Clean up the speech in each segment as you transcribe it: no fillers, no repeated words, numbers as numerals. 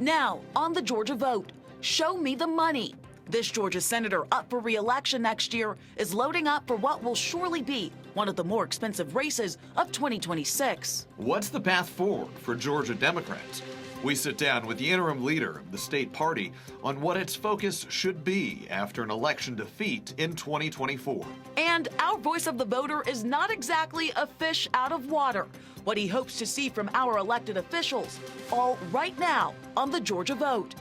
Now, on the Georgia vote, show me the money. This Georgia senator up for re-election next year is loading up for what will surely be one of the more expensive races of 2026. What's the path forward for Georgia Democrats? We sit down with the interim leader of the state party on what its focus should be after an election defeat in 2024. And our voice of the voter is not exactly a fish out of water. What he hopes to see from our elected officials, all right now on the Georgia Vote.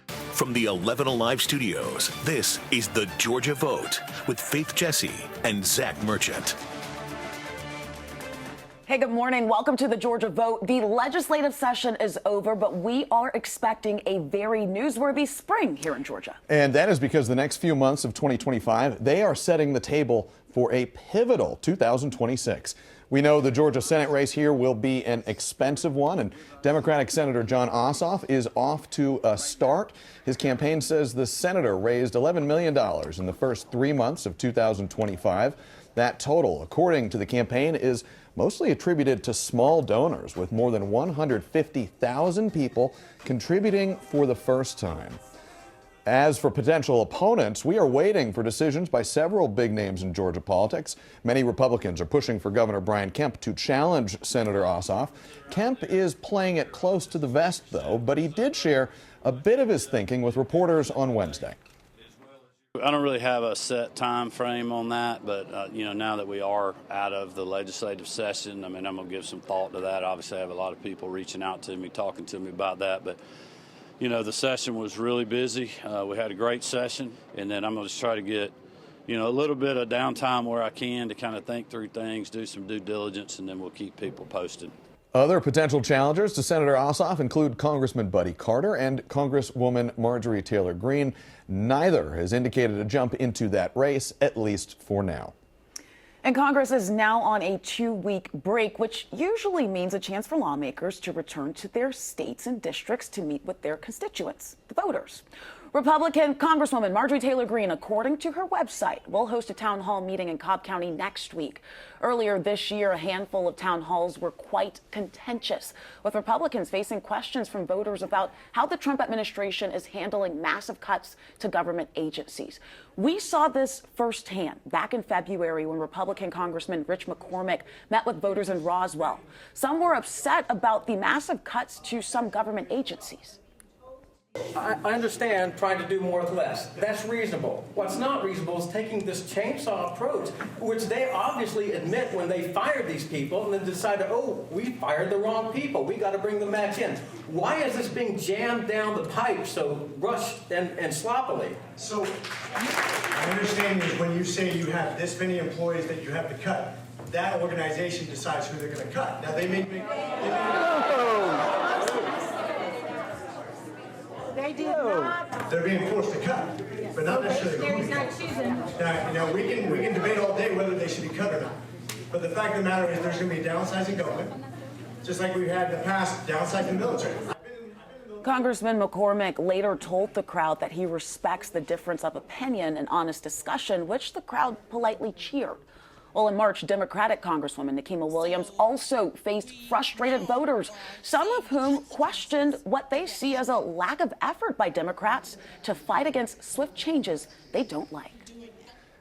From the 11 Alive studios, this is the Georgia Vote with Faith Jesse and Zach Merchant. Hey, good morning. Welcome to the Georgia Vote. The legislative session is over, but we are expecting a very newsworthy spring here in Georgia. And that is because the next few months of 2025, they are setting the table for a pivotal 2026. We know the Georgia Senate race here will be an expensive one, and Democratic Senator Jon Ossoff is off to a start. His campaign says the senator raised $11 million in the first 3 months of 2025. That total, according to the campaign, is mostly attributed to small donors, with more than 150,000 people contributing for the first time. As for potential opponents, we are waiting for decisions by several big names in Georgia politics. Many Republicans are pushing for Governor Brian Kemp to challenge Senator Ossoff. Kemp is playing it close to the vest, though, but he did share a bit of his thinking with reporters on Wednesday. I don't really have a set time frame on that, but now that we are out of the legislative session, I'm going to give some thought to that. Obviously, I have a lot of people reaching out to me, talking to me about that, but the session was really busy. We had a great session, and then I'm going to try to get a little bit of downtime where I can to kind of think through things, do some due diligence, and then we'll keep people posted. Other potential challengers to Senator Ossoff include Congressman Buddy Carter and Congresswoman Marjorie Taylor Greene. Neither has indicated a jump into that race, at least for now. And Congress is now on a 2-week break, which usually means a chance for lawmakers to return to their states and districts to meet with their constituents, the voters. Republican Congresswoman Marjorie Taylor Greene, according to her website, will host a town hall meeting in Cobb County next week. Earlier this year, a handful of town halls were quite contentious, with Republicans facing questions from voters about how the Trump administration is handling massive cuts to government agencies. We saw this firsthand back in February when Republican Congressman Rich McCormick met with voters in Roswell. Some were upset about the massive cuts to some government agencies. I understand trying to do more with less. That's reasonable. What's not reasonable is taking this chainsaw approach, which they obviously admit when they fired these people and then decided, oh, we fired the wrong people. We got to bring them back in. Why is this being jammed down the pipe so rushed and sloppily? So my understanding is when you say you have this many employees that you have to cut, that organization decides who they're going to cut. Now, They did not. They're being forced to cut, but not necessarily. Not choosing. Now, we can debate all day whether they should be cut or not. But the fact of the matter is there's going to be a downsizing government, just like we've had in the past, downsizing the military. Congressman McCormick later told the crowd that he respects the difference of opinion and honest discussion, which the crowd politely cheered. Well, in March, Democratic Congresswoman Nikema Williams also faced frustrated voters, some of whom questioned what they see as a lack of effort by Democrats to fight against swift changes they don't like.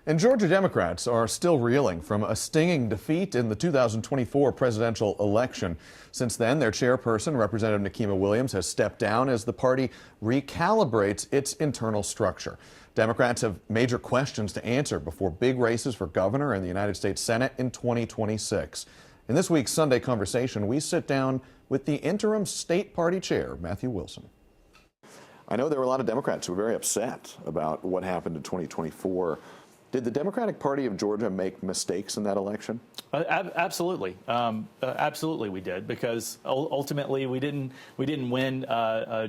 And Georgia Democrats are still reeling from a stinging defeat in the 2024 presidential election. Since then, their chairperson, Representative Nikema Williams, has stepped down as the party recalibrates its internal structure. Democrats have major questions to answer before big races for governor and the United States Senate in 2026. In this week's Sunday Conversation, we sit down with the interim state party chair, Matthew Wilson. I know there were a lot of Democrats who were very upset about what happened in 2024. Did the Democratic Party of Georgia make mistakes in that election? Absolutely. Absolutely we did, because ultimately we didn't win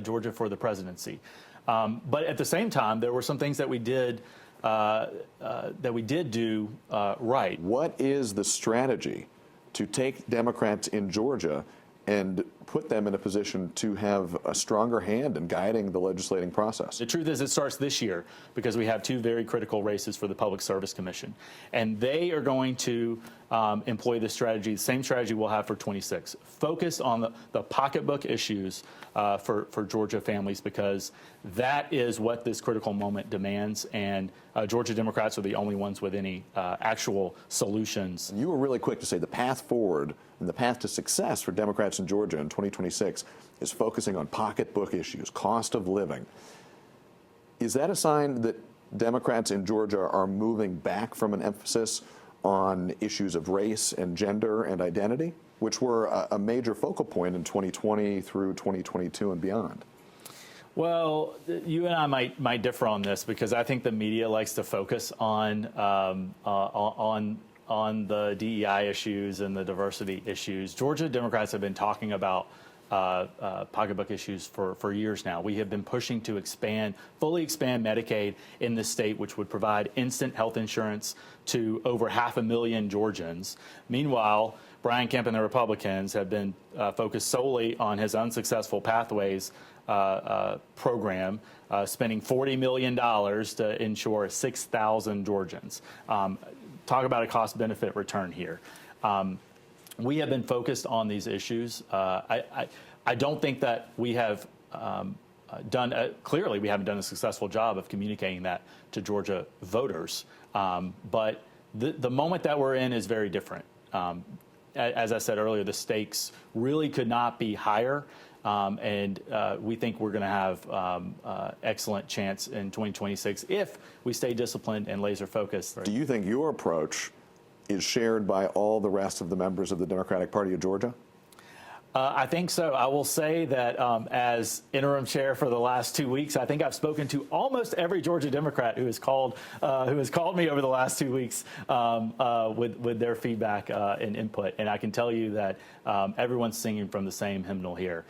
Georgia for the presidency. But at the same time, there were some things that we did do right. What is the strategy to take Democrats in Georgia and put them in a position to have a stronger hand in guiding the legislating process? The truth is it starts this year because we have two very critical races for the Public Service Commission. And they are going to employ the strategy, the same strategy we'll have for 26. Focus on the pocketbook issues for Georgia families, because that is what this critical moment demands. And Georgia Democrats are the only ones with any actual solutions. You were really quick to say the path forward and the path to success for Democrats in Georgia in 2026 is focusing on pocketbook issues, cost of living. Is that a sign that Democrats in Georgia are moving back from an emphasis on issues of race and gender and identity, which were a major focal point in 2020 through 2022 and beyond? Well, you and I might differ on this, because I think the media likes to focus on the DEI issues and the diversity issues. Georgia Democrats have been talking about pocketbook issues for years now. We have been pushing to fully expand Medicaid in this state, which would provide instant health insurance to over 500,000 Georgians. Meanwhile, Brian Kemp and the Republicans have been focused solely on his unsuccessful Pathways program, spending $40 million to insure 6,000 Georgians. Talk about a cost-benefit return here. We have been focused on these issues. I don't think that we have clearly we haven't done a successful job of communicating that to Georgia voters. But the moment that we're in is very different. As I said earlier, the stakes really could not be higher. And we think we're going to have excellent chance in 2026 if we stay disciplined and laser focused. Do you think your approach is shared by all the rest of the members of the Democratic Party of Georgia? I think so. I will say that as interim chair for the last 2 weeks, I think I've spoken to almost every Georgia Democrat who has called me over the last 2 weeks with their feedback and input. And I can tell you that everyone's singing from the same hymnal here.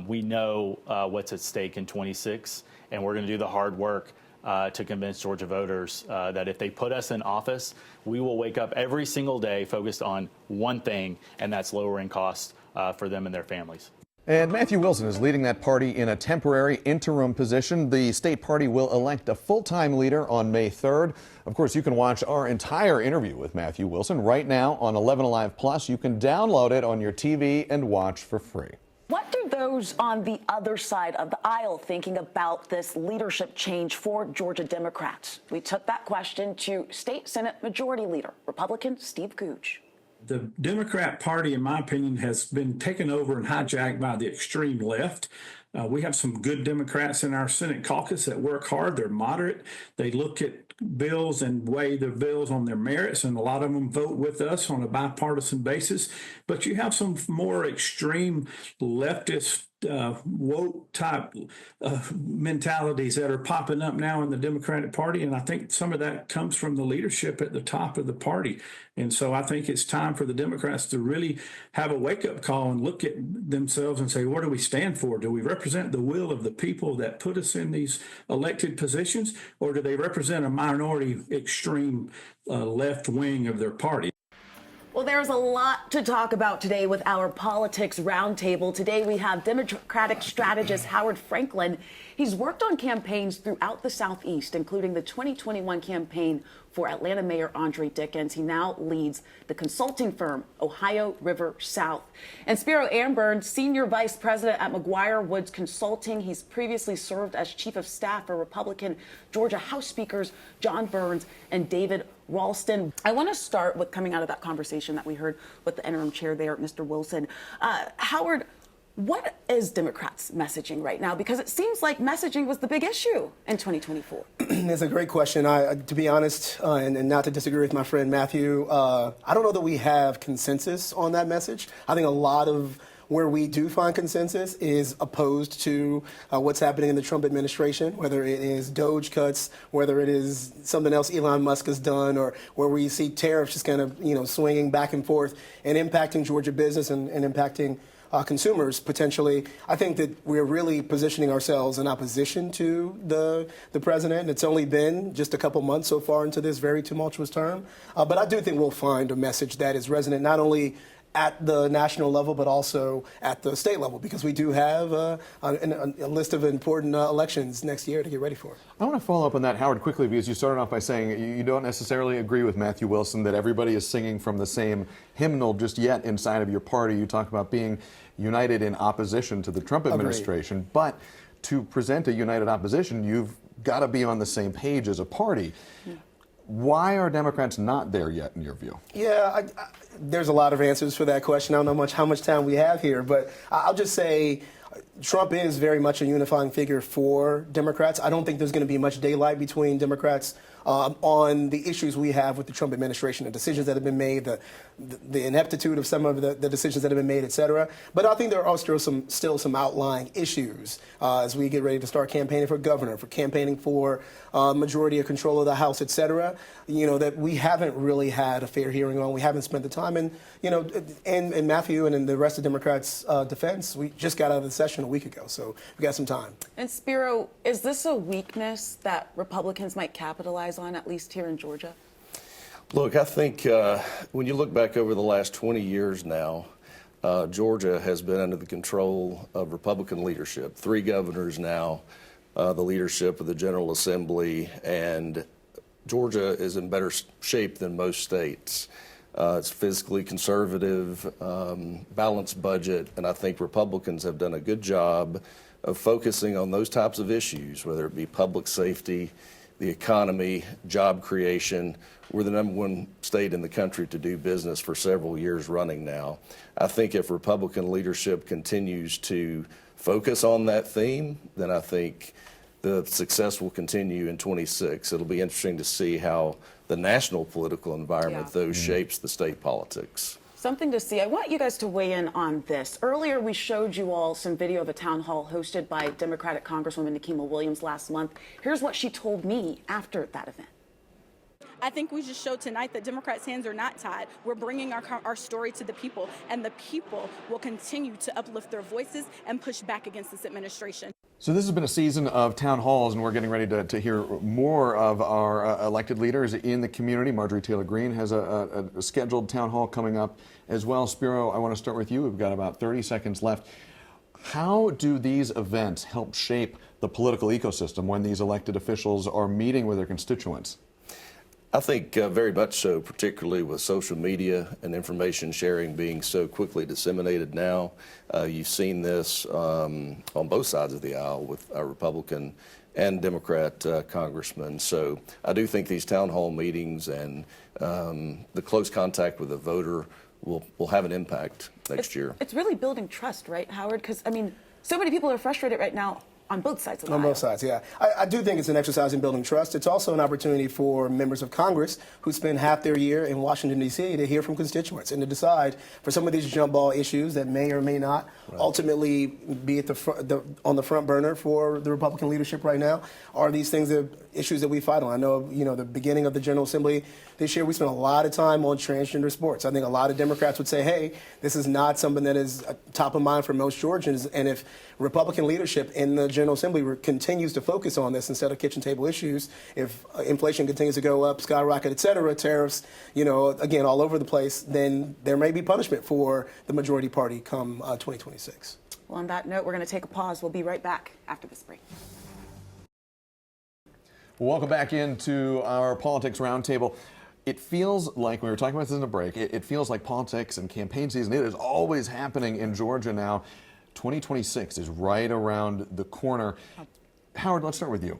We know what's at stake in 26, and we're going to do the hard work to convince Georgia voters that if they put us in office, we will wake up every single day focused on one thing, and that's lowering costs for them and their families. And Matthew Wilson is leading that party in a temporary interim position. The state party will elect a full-time leader on May 3rd. Of course, you can watch our entire interview with Matthew Wilson right now on 11 Alive Plus. You can download it on your TV and watch for free. What do those on the other side of the aisle thinking about this leadership change for Georgia Democrats? We took that question to State Senate Majority Leader, Republican Steve Gooch. The Democrat Party, in my opinion, has been taken over and hijacked by the extreme left. We have some good Democrats in our Senate caucus that work hard. They're moderate. They look at bills and weigh the bills on their merits, and a lot of them vote with us on a bipartisan basis. But you have some more extreme leftist woke type mentalities that are popping up now in the Democratic Party. And I think some of that comes from the leadership at the top of the party. And so I think it's time for the Democrats to really have a wake up call and look at themselves and say, what do we stand for? Do we represent the will of the people that put us in these elected positions, or do they represent a minority extreme left wing of their party? Well, there's a lot to talk about today with our Politics Roundtable. Today we have Democratic strategist Howard Franklin. He's worked on campaigns throughout the Southeast, including the 2021 campaign for Atlanta Mayor Andre Dickens. He now leads the consulting firm Ohio River South. And Spiro Amburn, Senior Vice President at McGuire Woods Consulting. He's previously served as Chief of Staff for Republican Georgia House Speakers John Burns and David Ralston. I want to start with coming out of that conversation that we heard with the interim chair there, Mr. Wilson. Howard, what is Democrats' messaging right now? Because it seems like messaging was the big issue in 2024. It's a great question. To be honest, and not to disagree with my friend Matthew, I don't know that we have consensus on that message. I think a lot of where we do find consensus is opposed to what's happening in the Trump administration, whether it is DOGE cuts, whether it is something else Elon Musk has done, or where we see tariffs just kind of, swinging back and forth and impacting Georgia business and impacting consumers potentially. I think that we're really positioning ourselves in opposition to the president. It's only been just a couple months so far into this very tumultuous term. But I do think we'll find a message that is resonant not only at the national level, but also at the state level, because we do have a list of important elections next year to get ready for. I want to follow up on that, Howard, quickly, because you started off by saying you don't necessarily agree with Matthew Wilson that everybody is singing from the same hymnal just yet inside of your party. You talk about being united in opposition to the Trump administration, Agreed. But to present a united opposition, you've got to be on the same page as a party. Why are Democrats not there yet, in your view? Yeah, there's a lot of answers for that question. I don't know how much time we have here, but I'll just say Trump is very much a unifying figure for Democrats. I don't think there's going to be much daylight between Democrats on the issues we have with the Trump administration, the decisions that have been made, the ineptitude of some of the decisions that have been made, et cetera. But I think there are still some outlying issues as we get ready to start campaigning for governor, for campaigning for majority of control of the House, et cetera, that we haven't really had a fair hearing on. We haven't spent the time. And, in Matthew and in the rest of Democrats' defense, we just got out of the session a week ago, so we got some time. And Spiro, is this a weakness that Republicans might capitalize on, at least here in Georgia? Look, I think when you look back over the last 20 years now, Georgia has been under the control of Republican leadership. 3 governors now, the leadership of the General Assembly, and Georgia is in better shape than most states. It's fiscally conservative, balanced budget, and I think Republicans have done a good job of focusing on those types of issues, whether it be public safety, the economy, job creation. We're the #1 state in the country to do business for several years running now. I think if Republican leadership continues to focus on that theme, then I think the success will continue in 26. It'll be interesting to see how the national political environment, though, shapes the state politics. Something to see. I want you guys to weigh in on this. Earlier, we showed you all some video of a town hall hosted by Democratic Congresswoman Nikema Williams last month. Here's what she told me after that event. I think we just showed tonight that Democrats' hands are not tied. We're bringing our story to the people, and the people will continue to uplift their voices and push back against this administration. So this has been a season of town halls, and we're getting ready to hear more of our elected leaders in the community. Marjorie Taylor Greene has a scheduled town hall coming up as well. Spiro, I want to start with you. We've got about 30 seconds left. How do these events help shape the political ecosystem when these elected officials are meeting with their constituents? I think very much so, particularly with social media and information sharing being so quickly disseminated now. You've seen this on both sides of the aisle with our Republican and Democrat congressmen. So I do think these town hall meetings and the close contact with the voter will have an impact next year. It's really building trust, right, Howard? Because, I mean, so many people are frustrated right now on both sides of the aisle. On both sides, yeah. I do think it's an exercise in building trust. It's also an opportunity for members of Congress who spend half their year in Washington, D.C. to hear from constituents and to decide for some of these jump ball issues that may or may not ultimately be at on the front burner for the Republican leadership right now. Are these things issues that we fight on? I know, the beginning of the General Assembly this year, we spent a lot of time on transgender sports. I think a lot of Democrats would say, hey, this is not something that is top of mind for most Georgians. And if Republican leadership in the General Assembly continues to focus on this instead of kitchen table issues, if inflation continues to go up, skyrocket, et cetera, tariffs, again, all over the place, then there may be punishment for the majority party come 2026. Well, on that note, we're going to take a pause. We'll be right back after this break. Welcome back into our Politics Roundtable. It feels like, we were talking about this in the break, it feels like politics and campaign season, it is always happening in Georgia now. 2026 is right around the corner. Howard, let's start with you.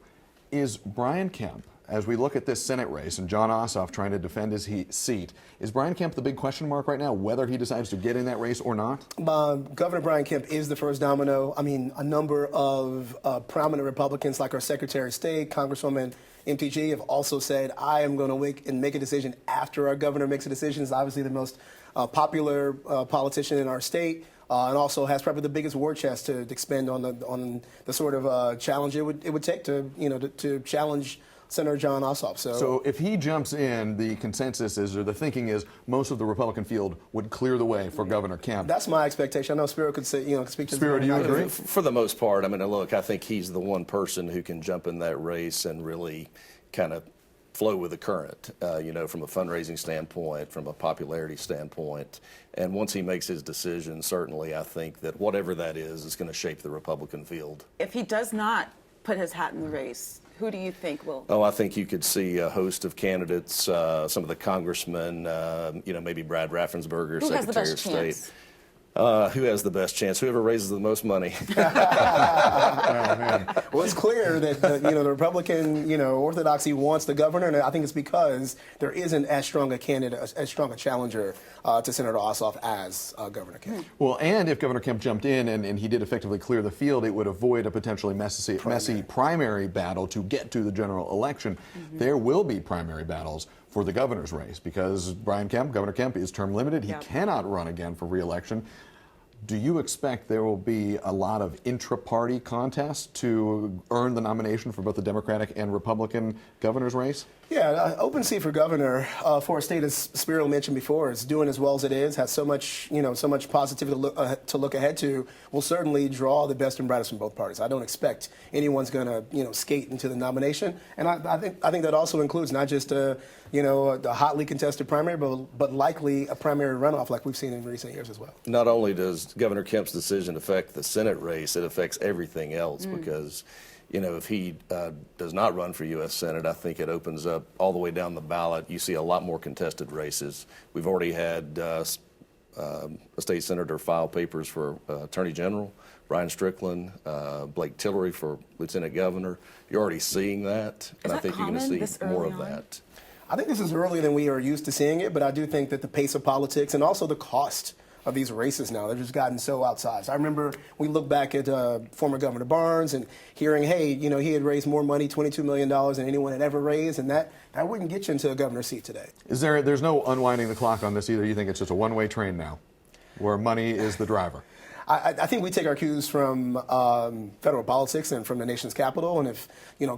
Is Brian Kemp, as we look at this Senate race and Jon Ossoff trying to defend his seat, is Brian Kemp the big question mark right now, whether he decides to get in that race or not? Governor Brian Kemp is the first domino. I mean, a number of prominent Republicans like our Secretary of State, Congresswoman MTG, have also said, I am going to wait and make a decision after our governor makes a decision. He's obviously the most popular politician in our state. And also has probably the biggest war chest to expend on the sort of challenge it would take to challenge Senator Jon Ossoff. So if he jumps in, the consensus is, or the thinking is, most of the Republican field would clear the way for Governor Kemp. That's my expectation. I know Spiro could say, speak to Spiro, do you agree? For the most part, I mean, look, I think he's the one person who can jump in that race and really kind of flow with the current, from a fundraising standpoint, from a popularity standpoint. And once he makes his decision, certainly I think that whatever that is going to shape the Republican field. If he does not put his hat in the race, who do you think will? Oh, I think you could see a host of candidates, some of the congressmen, maybe Brad Raffensperger, Secretary of State. Who has the best chance? Whoever raises the most money. Well, it's clear that the Republican orthodoxy wants the governor, and I think it's because there isn't as strong a candidate, as strong a challenger to Senator Ossoff as Governor Kemp. Well, and if Governor Kemp jumped in and he did effectively clear the field, it would avoid a potentially messy primary battle to get to the general election. There will be primary battles for the governor's race because Governor Kemp is term limited. He cannot run again for re-election. Do you expect there will be a lot of intra-party contests to earn the nomination for both the Democratic and Republican governor's race? Yeah, open seat for governor for a state, as Spiro mentioned before, is doing as well as it is, has so much positivity to look ahead to, will certainly draw the best and brightest from both parties. I don't expect anyone's going to, skate into the nomination, and I think that also includes not just a hotly contested primary, but likely a primary runoff like we've seen in recent years as well. Not only does Governor Kemp's decision affect the Senate race, it affects everything else because, if he does not run for U.S. Senate, I think it opens up all the way down the ballot. You see a lot more contested races. We've already had a state senator file papers for Attorney General, Brian Strickland, Blake Tillery for Lieutenant Governor. You're already seeing that, and I think you're going to see more of that. I think this is earlier than we are used to seeing it, but I do think that the pace of politics and also the cost of these races now, they've just gotten so outsized. I remember we look back at former Governor Barnes and hearing, hey, he had raised more money, $22 million, than anyone had ever raised, and that wouldn't get you into a governor's seat today. There's no unwinding the clock on this either? You think it's just a one-way train now, where money is the driver? I think we take our cues from federal politics and from the nation's capital. And if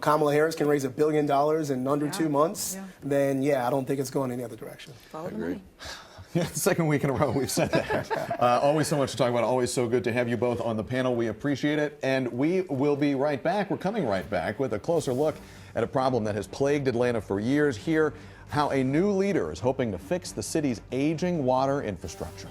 Kamala Harris can raise $1 billion in under 2 months, then I don't think it's going any other direction. I agree. Yeah, the second week in a row we've said that. Always so much to talk about. Always so good to have you both on the panel. We appreciate it. And we will be right back. We're coming right back with a closer look at a problem that has plagued Atlanta for years. Here, how a new leader is hoping to fix the city's aging water infrastructure.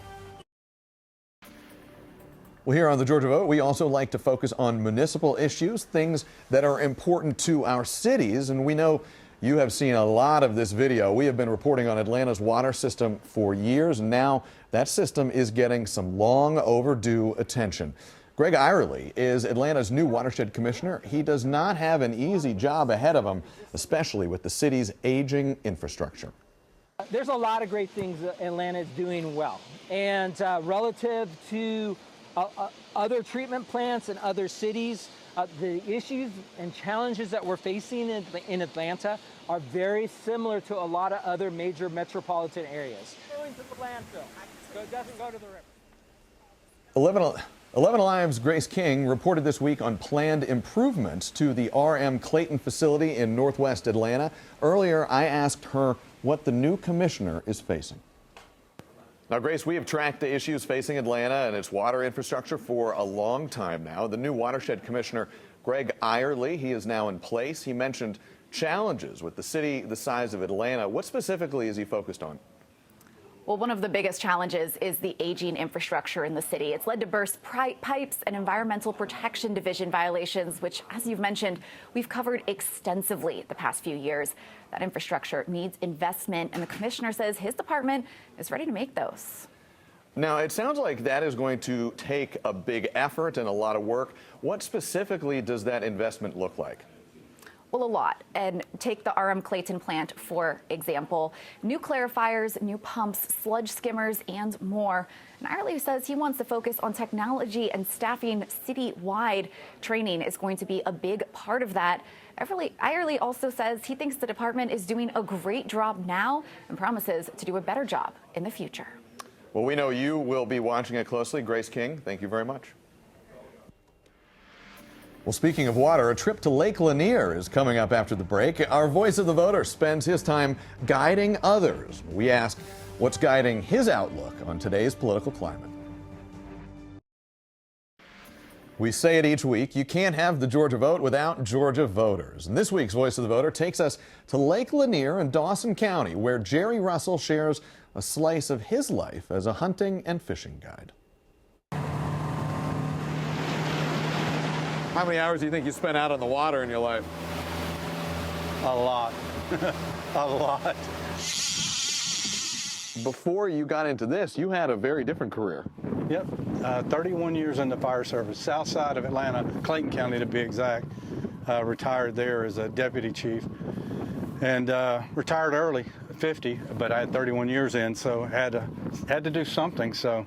Well, here on the Georgia Vote, we also like to focus on municipal issues, things that are important to our cities. And we know you have seen a lot of this video. We have been reporting on Atlanta's water system for years. Now that system is getting some long overdue attention. Greg Irely is Atlanta's new watershed commissioner. He does not have an easy job ahead of him, especially with the city's aging infrastructure. There's a lot of great things that Atlanta is doing well. And relative to other treatment plants in other cities, the issues and challenges that we're facing in Atlanta are very similar to a lot of other major metropolitan areas. Going to the landfill, so it doesn't go to the river. 11 Alive's Grace King reported this week on planned improvements to the RM Clayton facility in northwest Atlanta. Earlier, I asked her what the new commissioner is facing. Now, Grace, we have tracked the issues facing Atlanta and its water infrastructure for a long time now. The new watershed commissioner, Greg Irely, he is now in place. He mentioned challenges with the city the size of Atlanta. What specifically is he focused on? Well, one of the biggest challenges is the aging infrastructure in the city. It's led to burst pipes and Environmental Protection Division violations, which, as you've mentioned, we've covered extensively the past few years. That infrastructure needs investment, and the commissioner says his department is ready to make those. Now, it sounds like that is going to take a big effort and a lot of work. What specifically does that investment look like? Well, a lot. And take the RM Clayton plant, for example. New clarifiers, new pumps, sludge skimmers, and more. And Irely says he wants to focus on technology and staffing citywide. Training is going to be a big part of that. Irely also says he thinks the department is doing a great job now and promises to do a better job in the future. Well, we know you will be watching it closely. Grace King, thank you very much. Well, speaking of water, a trip to Lake Lanier is coming up after the break. Our voice of the voter spends his time guiding others. We ask what's guiding his outlook on today's political climate. We say it each week, you can't have the Georgia vote without Georgia voters. And this week's Voice of the Voter takes us to Lake Lanier in Dawson County, where Jerry Russell shares a slice of his life as a hunting and fishing guide. How many hours do you think you spent out on the water in your life? A lot. A lot. Before you got into this, you had a very different career. Yep, 31 years in the fire service, south side of Atlanta, Clayton County to be exact. Retired there as a deputy chief, and retired early, 50, but I had 31 years in, so had to do something. So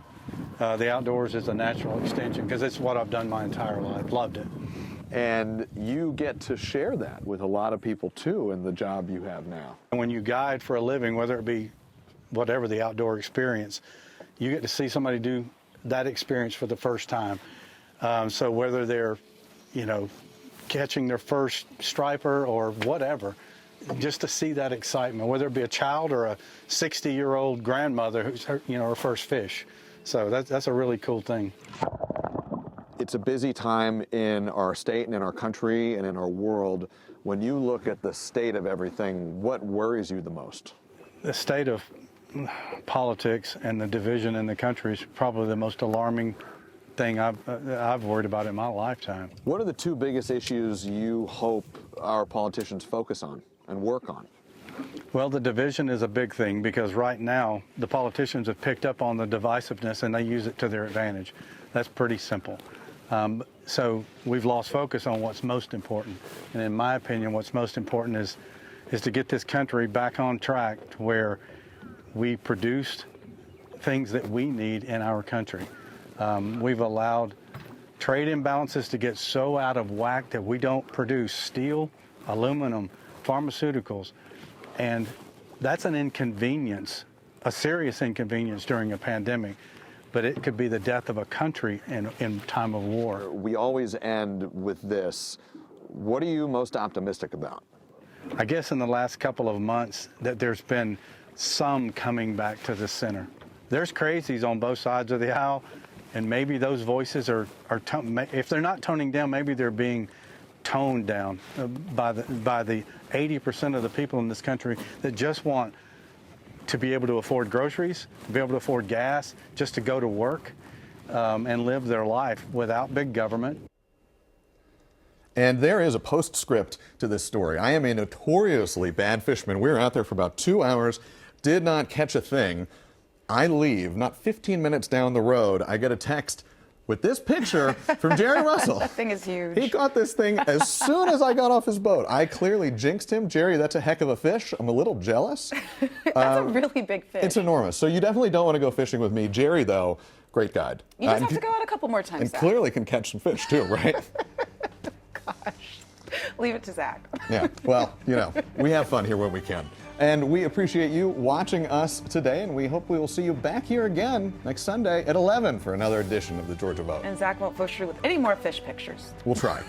the outdoors is a natural extension because it's what I've done my entire life. Loved it. And you get to share that with a lot of people too in the job you have now. And when you guide for a living, whether it be whatever the outdoor experience, you get to see somebody do that experience for the first time. So whether they're, catching their first striper or whatever, just to see that excitement, whether it be a child or a 60-year-old grandmother who's her first fish. So that's a really cool thing. It's a busy time in our state and in our country and in our world. When you look at the state of everything, what worries you the most? The state of politics and the division in the country is probably the most alarming thing I've worried about in my lifetime. What are the two biggest issues you hope our politicians focus on and work on? Well, the division is a big thing because right now the politicians have picked up on the divisiveness and they use it to their advantage. That's pretty simple. So we've lost focus on what's most important. And in my opinion, what's most important is to get this country back on track to where we produced things that we need in our country. We've allowed trade imbalances to get so out of whack that we don't produce steel, aluminum, pharmaceuticals, and that's an inconvenience, a serious inconvenience during a pandemic, but it could be the death of a country in time of war. We always end with this. What are you most optimistic about? I guess in the last couple of months that there's been some coming back to the center. There's crazies on both sides of the aisle, and maybe those voices are if they're not toning down, maybe they're being toned down by the 80% of the people in this country that just want to be able to afford groceries, to be able to afford gas, just to go to work and live their life without big government. And there is a postscript to this story. I am a notoriously bad fisherman. We were out there for about 2 hours, did not catch a thing. I leave, not 15 minutes down the road, I get a text with this picture from Jerry Russell. That thing is huge. He caught this thing as soon as I got off his boat. I clearly jinxed him. Jerry, that's a heck of a fish. I'm a little jealous. That's a really big fish. It's enormous. So you definitely don't want to go fishing with me. Jerry, though, great guide. You just have to go out a couple more times. And Zach. clearly can catch some fish, too, right? Gosh. Leave it to Zach. Yeah, well, we have fun here when we can. And we appreciate you watching us today, and we hope we will see you back here again next Sunday at 11 for another edition of the Georgia Vote. And Zach won't push through with any more fish pictures. We'll try.